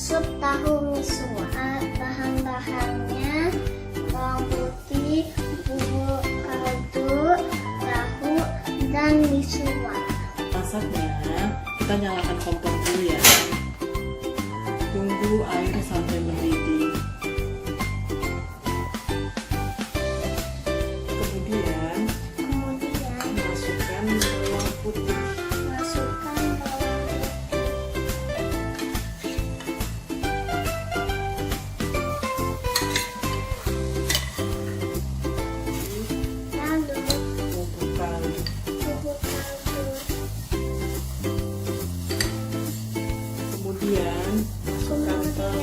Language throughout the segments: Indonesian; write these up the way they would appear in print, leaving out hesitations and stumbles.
Sup tahu misua. Bahan-bahannya bawang putih, bubuk kaldu, tahu, dan misua. Masaknya, kita nyalakan kompor dulu ya. Tunggu air sampai mendidih. Kemudian masukkan bawang putih. Lalu Bubuk kaldu. bubuk kaldu. Kemudian Masukkan tahu.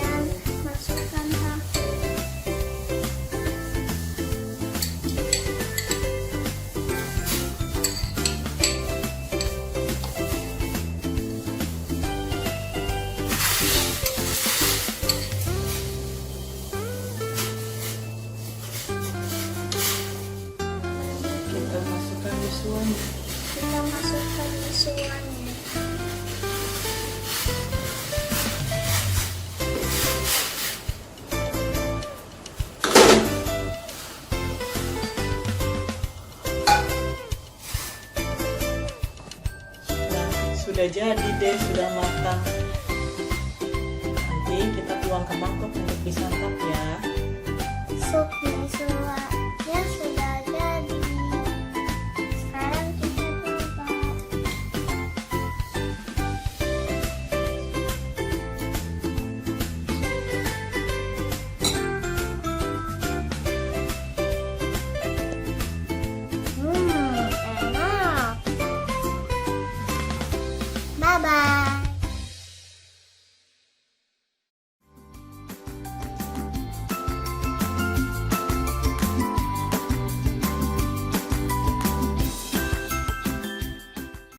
kita masukkan misuannya. Kita masukkan misuannya. Nah, sudah jadi deh, sudah matang. Nanti kita tuang ke mangkok untuk disantap ya. Sup misuanya sudah